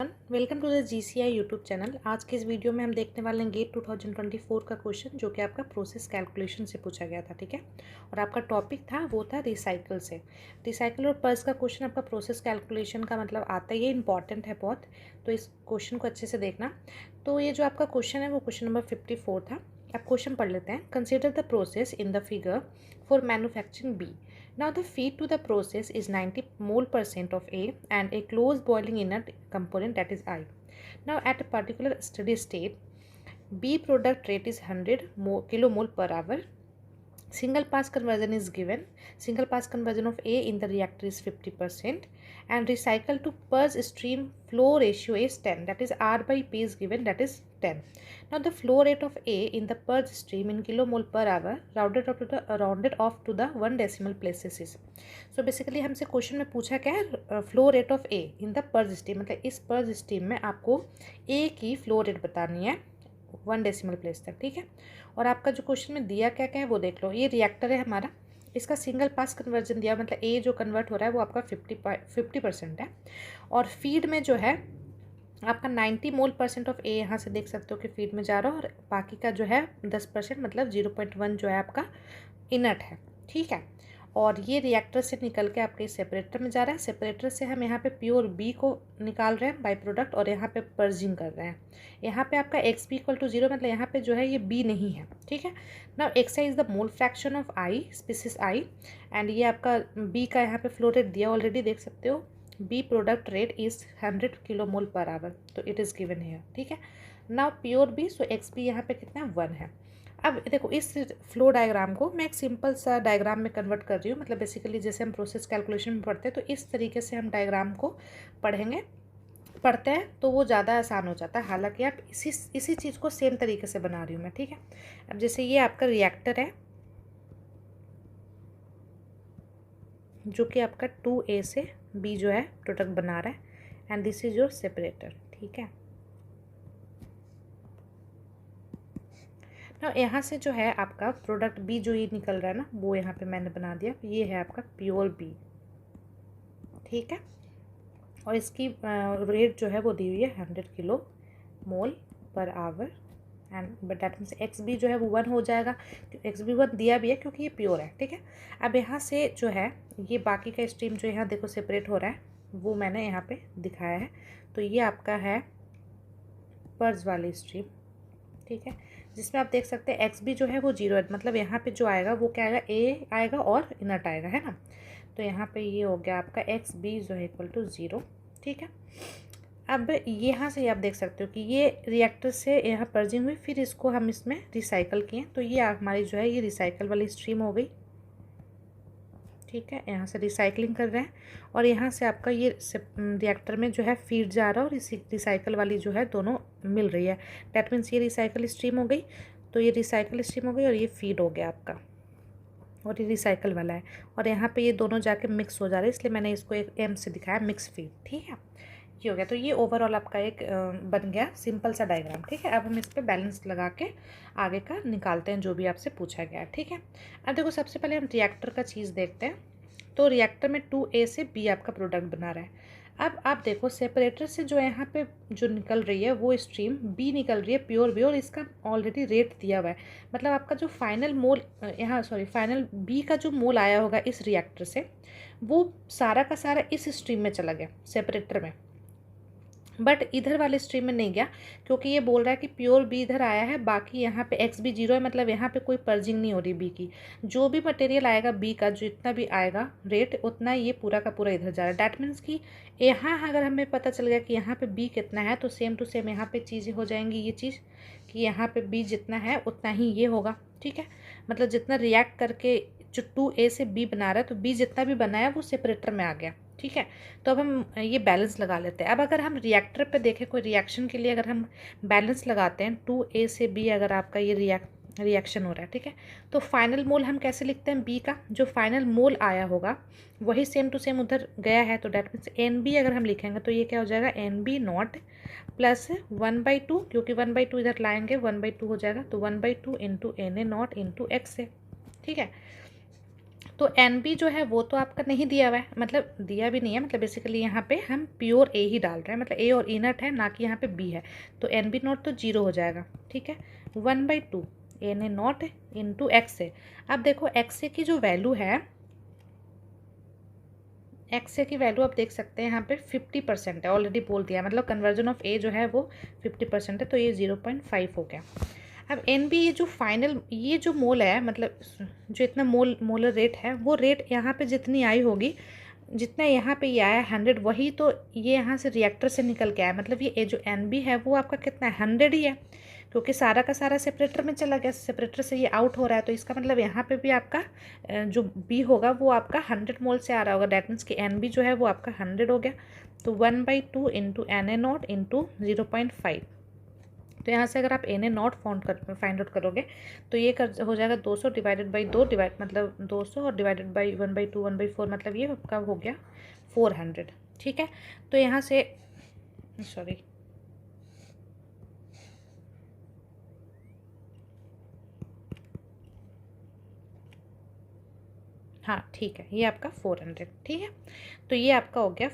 Welcome to the GCI YouTube channel. आज के इस वीडियो में हम देखने वाले हैं गेट 2024 का क्वेश्चन जो कि आपका प्रोसेस कैलकुलेशन से पूछा गया था। ठीक है, और आपका टॉपिक था वो था रिसाइकल से। रिसाइकल और पर्स का क्वेश्चन आपका प्रोसेस कैलकुलेशन का मतलब आता है, ये इंपॉर्टेंट है बहुत, तो इस क्वेश्चन को अच्छे से देखना। तो ये जो आपका क्वेश्चन है वो क्वेश्चन नंबर 54 था। आप क्वेश्चन पढ़ लेते हैं। Consider the process in the figure for manufacturing B. Now the feed to the process is 90 mole% of A and a closed boiling inert component, that is I. Now at a particular steady state, B product rate is 100 kilomole per hour. Single pass conversion is given. Single pass conversion of A in the reactor is 50% and recycle to purge stream flow ratio is 10, that is R by P is given, that is 10. Now the flow rate of A in the purge stream in kilomole per hour rounded off to the 1 decimal places is. So basically हमसे question में पूछा क्या है, flow rate of A in the purge stream, मतलब इस purge stream में आपको ए की फ्लो रेट बतानी है 1 डेसिमल प्लेस तक। ठीक है, और आपका जो क्वेश्चन में दिया क्या क्या है वो देख लो। ये रिएक्टर है हमारा, इसका सिंगल पास कन्वर्जन दिया, मतलब ए जो कन्वर्ट हो रहा है वो आपका 50% है, और फीड में जो है आपका 90 मोल% ऑफ ए यहाँ से देख सकते हो कि फीड में जा रहा है, और बाकी का जो है 10% मतलब 0.1 जो है आपका इनर्ट है। ठीक है, और ये रिएक्टर से निकल के आपके सेपरेटर में जा रहा है। सेपरेटर से हम यहाँ पे प्योर बी को निकाल रहे हैं बाई प्रोडक्ट, और यहाँ पे पर्जिंग कर रहे हैं। यहाँ पे आपका एक्स बी इक्वल टू 0, मतलब यहाँ पे जो है ये बी नहीं है। ठीक है, now x I is the mole fraction of I species I, and ये आपका बी का यहाँ पे फ्लो रेट दिया ऑलरेडी देख सकते हो। B product rate is 100 kilo mole per hour, तो इट इज़ गिवन है। ठीक है, now pure B, so x B यहाँ पे कितना 1 है। अब देखो इस फ्लो डायग्राम को मैं एक सिंपल सा डायग्राम में कन्वर्ट कर रही हूँ, मतलब बेसिकली जैसे हम प्रोसेस कैलकुलेशन में पढ़ते हैं तो इस तरीके से हम डायग्राम को पढ़ते हैं तो वो ज़्यादा आसान हो जाता है। हालांकि आप इसी चीज़ को सेम तरीके से बना रही हूँ मैं। ठीक है, अब जैसे ये आपका रिएक्टर है जो कि आपका 2A से B जो है प्रोडक्ट बना रहा है, and this is your separator. ठीक है, यहाँ से जो है आपका प्रोडक्ट बी जो ये निकल रहा है ना, वो यहाँ पे मैंने बना दिया, ये है आपका प्योर बी। ठीक है, और इसकी रेट जो है वो दी हुई है 100 kilo mole per hour, and but that means x B जो है वो 1 हो जाएगा। एक्स बी 1 दिया भी है क्योंकि ये प्योर है। ठीक है, अब यहाँ से जो है ये बाकी का स्ट्रीम जो यहाँ देखो सेपरेट हो रहा है वो मैंने यहाँ पे दिखाया है। तो ये आपका है पर्ज वाली स्ट्रीम। ठीक है, जिसमें आप देख सकते हैं एक्स बी जो है वो 0 है, मतलब यहाँ पे जो आएगा वो क्या आएगा, ए आएगा और इनर्ट आएगा, है ना। तो यहाँ पे ये हो गया आपका एक्स बी जो है इक्वल टू 0। ठीक है, अब यहाँ से आप देख सकते हो कि ये रिएक्टर से यहाँ पर्जिंग हुई, फिर इसको हम इसमें रिसाइकल किए, तो ये हमारी जो है ये रिसाइकल वाली स्ट्रीम हो गई। ठीक है, यहाँ से रिसाइकलिंग कर रहे हैं, और यहाँ से आपका ये रिएक्टर में जो है फीड जा रहा है, और इसी रिसाइकल वाली जो है दोनों मिल रही है। डैट मीन्स ये रिसाइकल स्ट्रीम हो गई, तो ये रिसाइकल स्ट्रीम हो गई, और ये फीड हो गया आपका, और ये रिसाइकल वाला है, और यहाँ पे ये दोनों जाके मिक्स हो जा रहे हैं, इसलिए मैंने इसको एक एम से दिखाया, मिक्स फीड। ठीक है, ये हो गया। तो ये ओवरऑल आपका एक बन गया सिंपल सा डायग्राम। ठीक है, अब हम इस पर बैलेंस लगा के आगे का निकालते हैं जो भी आपसे पूछा गया है। ठीक है, अब देखो सबसे पहले हम रिएक्टर का चीज़ देखते हैं। तो रिएक्टर में 2A से B आपका प्रोडक्ट बना रहा है। अब आप देखो सेपरेटर से जो यहाँ पे जो निकल रही है वो स्ट्रीम B निकल रही है प्योर B, और इसका ऑलरेडी रेट दिया हुआ है, मतलब आपका जो फाइनल मोल फाइनल B का जो मोल आया होगा इस रिएक्टर से वो सारा का सारा इस स्ट्रीम में चला गया सेपरेटर में, बट इधर वाले स्ट्रीम में नहीं गया, क्योंकि ये बोल रहा है कि प्योर बी इधर आया है, बाकी यहाँ पे एक्स बी 0 है, मतलब यहाँ पे कोई पर्जिंग नहीं हो रही बी की। जो भी मटेरियल आएगा बी का जितना भी आएगा रेट, उतना ये पूरा का पूरा इधर जा रहा है। डैट मीन्स कि यहाँ अगर हमें पता चल गया कि यहाँ पे बी कितना है, तो सेम टू सेम यहाँ पे चीज़ें हो जाएंगी ये चीज़ कि यहाँ पे बी जितना है उतना ही ये होगा। ठीक है, मतलब जितना रिएक्ट करके जो 2A से B बना रहा है, तो B जितना भी बनाया वो सेपरेटर में आ गया। ठीक है, तो अब हम ये बैलेंस लगा लेते हैं। अब अगर हम रिएक्टर पे देखें कोई रिएक्शन के लिए अगर हम बैलेंस लगाते हैं 2A से B, अगर आपका ये रिएक्शन हो रहा है, ठीक है, तो फाइनल मोल हम कैसे लिखते हैं, B का जो फाइनल मोल आया होगा वही सेम टू सेम उधर गया है, तो डैट मीन्स NB अगर हम लिखेंगे तो ये क्या हो जाएगा, NB नॉट प्लस 1/2, क्योंकि 1/2 इधर लाएंगे 1/2 हो जाएगा, तो 1/2 into NA not into x है। ठीक है, तो NB जो है वो तो आपका नहीं दिया हुआ है, मतलब दिया भी नहीं है, मतलब बेसिकली यहाँ पे हम प्योर A ही डाल रहे हैं, मतलब A और E नट है ना कि यहाँ पे B है, तो NB नॉट तो 0 हो जाएगा। ठीक है, 1/2 Na नॉट इंटू XA। अब देखो XA की जो वैल्यू है, XA की वैल्यू आप देख सकते हैं यहाँ पे 50% है, ऑलरेडी बोल दिया, मतलब कन्वर्जन ऑफ A जो है वो 50% है, तो ये 0.5 हो गया। अब NB ये जो फाइनल ये जो मोल है, मतलब जो इतना मोलर रेट है, वो रेट यहाँ पे जितनी आई होगी, जितना यहाँ पे ये आया 100, वही तो ये यहाँ से रिएक्टर से निकल के आया, मतलब ये जो NB है वो आपका कितना है, 100 ही है, क्योंकि सारा का सारा सेपरेटर में चला गया, सेपरेटर से ये आउट हो रहा है, तो इसका मतलब यहाँ पे भी आपका जो B होगा वो आपका 100 मोल से आ रहा होगा, डैट मीन्स कि NB जो है वो आपका 100 हो गया। तो 1/2 इंटू Na नॉट इंटू 0.5, तो यहाँ से अगर आप Na नॉट फाइंड आउट करोगे तो ये हो जाएगा 200 डिवाइडेड बाई 2 मतलब 200 और डिवाइडेड बाई 1/2 1/4, मतलब ये आपका हो गया 400। ठीक है, तो यहाँ से सॉरी हाँ ठीक है, ये आपका 400। ठीक है, तो ये आपका हो गया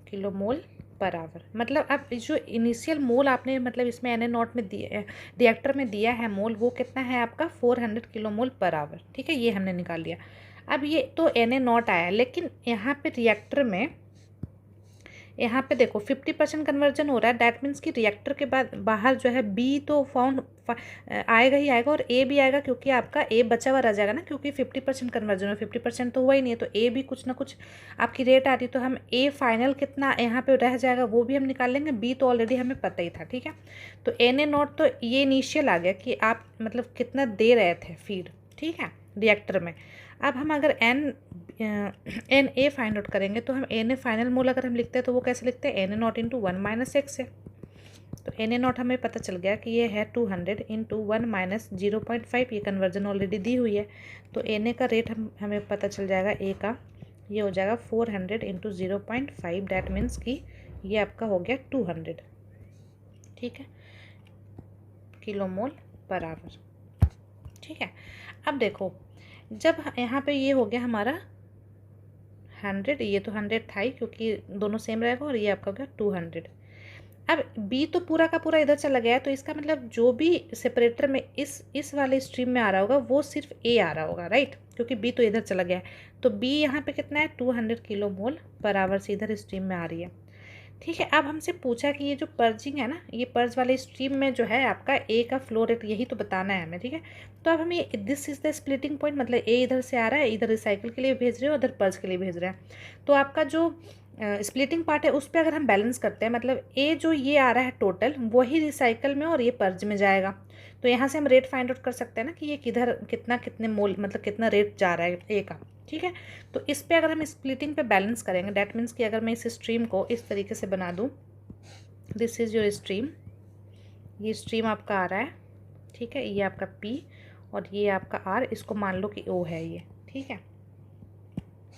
किलो मोल पर आवर। मतलब अब जो इनिशियल मोल आपने मतलब इसमें Na नॉट में दिया, रिएक्टर में दिया है मोल, वो कितना है आपका 400 किलो मोल पर आवर। ठीक है, ये हमने निकाल लिया। अब ये तो Na नॉट आया, लेकिन यहाँ पे रिएक्टर में यहाँ पे देखो 50% कन्वर्जन हो रहा है, डैट मीन्स कि रिएक्टर के बाद बाहर जो है B तो फाउंड आएगा ही आएगा, और A भी आएगा, क्योंकि आपका A बचा हुआ रह जाएगा ना, क्योंकि 50% कन्वर्जन है, 50% तो हुआ ही नहीं है, तो A भी कुछ ना कुछ आपकी रेट आ रही, तो हम A फाइनल कितना यहाँ पे रह जाएगा वो भी हम निकाल लेंगे, B तो ऑलरेडी हमें पता ही था। ठीक है, तो Na नॉट तो ये इनिशियल आ गया कि आप मतलब कितना दे रहे थे फीड, ठीक है, रिएक्टर में। अब हम अगर Na फाइंड आउट करेंगे, तो हम Na फाइनल मोल अगर हम लिखते हैं तो वो कैसे लिखते हैं, Na not into 1 minus x है, तो Na नॉट हमें पता चल गया कि ये है 200 इंटू 1 माइनस 0.5, ये कन्वर्जन ऑलरेडी दी हुई है, तो Na का रेट हमें पता चल जाएगा, A का ये हो जाएगा 400 इंटू 0.5, डैट मीन्स कि ये आपका हो गया 200। ठीक है, किलो मोल पर आवर। ठीक है, अब देखो जब यहाँ पे ये हो गया हमारा 100, ये तो 100 था ही क्योंकि दोनों सेम रहेगा, और ये आपका हो गया 200। अब B तो पूरा का पूरा इधर चला गया है, तो इसका मतलब जो भी सेपरेटर में इस वाले स्ट्रीम में आ रहा होगा वो सिर्फ A आ रहा होगा, राइट, क्योंकि B तो इधर चला गया है, तो B यहाँ पे कितना है 200 किलो मोल पर आवर से इधर स्ट्रीम में आ रही है। ठीक है, अब हमसे पूछा कि ये जो पर्जिंग है ना, ये पर्ज वाले स्ट्रीम में जो है आपका A का फ्लो रेट, यही तो बताना है हमें। ठीक है, तो अब हम ये this is the splitting point, मतलब A इधर से आ रहा है, इधर रिसाइकिल के लिए भेज रहे हो, उधर पर्ज के लिए भेज रहे हैं, तो आपका जो स्प्लिटिंग पार्ट है उस पर अगर हम बैलेंस करते हैं, मतलब A जो ये आ रहा है टोटल, वही रिसाइकल में और ये पर्ज में जाएगा, तो यहाँ से हम रेट फाइंड आउट कर सकते हैं ना कि ये किधर कितने मोल मतलब कितना रेट जा रहा है A का। ठीक है, तो इस पे अगर हम स्प्लिटिंग पे बैलेंस करेंगे, डैट मीन्स कि अगर मैं इस स्ट्रीम को इस तरीके से बना दूँ, दिस इज़ योर स्ट्रीम, ये स्ट्रीम आपका आ रहा है, ठीक है, ये आपका P और ये आपका R, इसको मान लो कि O है ये। ठीक है,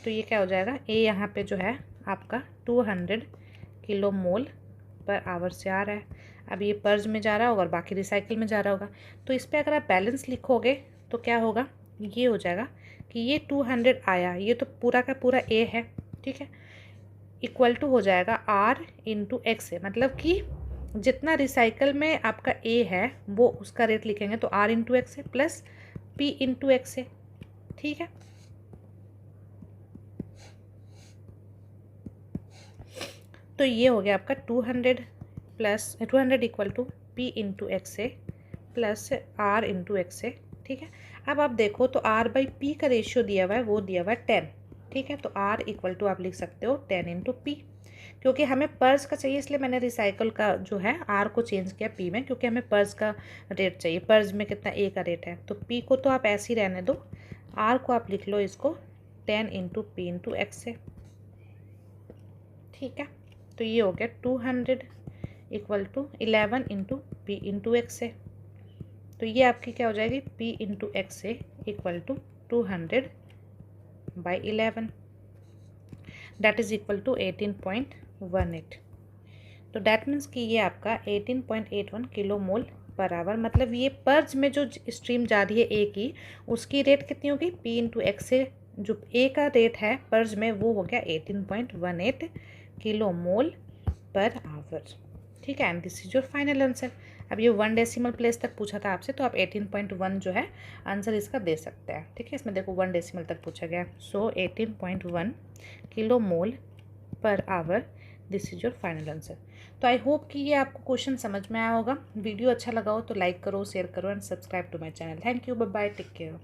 तो ये क्या हो जाएगा, A यहाँ पे जो है आपका 200 किलो मोल पर आवर से आ रहा है, अब ये पर्ज में जा रहा होगा और बाकी रिसाइकिल में जा रहा होगा, तो इस पर अगर आप बैलेंस लिखोगे तो क्या होगा, ये हो जाएगा कि ये 200 आया, ये तो पूरा का पूरा A है, ठीक है, इक्वल टू हो जाएगा R इंटू एक्स है, मतलब कि जितना रिसाइकल में आपका A है वो उसका रेट लिखेंगे, तो R इंटू एक्स है प्लस P इंटू एक्स है। ठीक है, तो ये हो गया आपका 200 plus 200 equal to P into x है प्लस R इंटू एक्स है। ठीक है, अब आप देखो तो R बाई P का रेशियो दिया हुआ है, वो दिया हुआ है 10। ठीक है, तो R इक्वल टू आप लिख सकते हो 10 इंटू P, क्योंकि हमें पर्स का चाहिए इसलिए मैंने रिसाइकल का जो है R को चेंज किया P में, क्योंकि हमें पर्स का रेट चाहिए, पर्स में कितना A का रेट है, तो P को तो आप ऐसे ही रहने दो, R को आप लिख लो इसको 10 इंटू P इंटू एक्स है। ठीक है, तो ये हो गया 200 equal to 11 into P into x है, तो ये आपकी क्या हो जाएगी, P इंटू एक्स है equal to 200 by 11, that is equal to 18.18। तो डैट मीन्स कि ये आपका 18.81 किलो मोल पर आवर, मतलब ये पर्ज में जो स्ट्रीम जा रही है A की, उसकी रेट कितनी होगी, P इंटू एक्स से जो ए का रेट है पर्ज में वो हो गया 18.18 किलो मोल पर आवर। ठीक है, and this is your final answer. अब ये 1 डेसिमल प्लेस तक पूछा था आपसे, तो आप 18.1 जो है आंसर इसका दे सकते हैं। ठीक है, इसमें देखो 1 डेसिमल तक पूछा गया, सो 18.1 kilo mole per our, this is your final answer. तो आई होप कि ये आपको क्वेश्चन समझ में आया होगा। वीडियो अच्छा लगा हो तो लाइक करो, शेयर करो and subscribe to my channel. Thank you, bye bye, take care.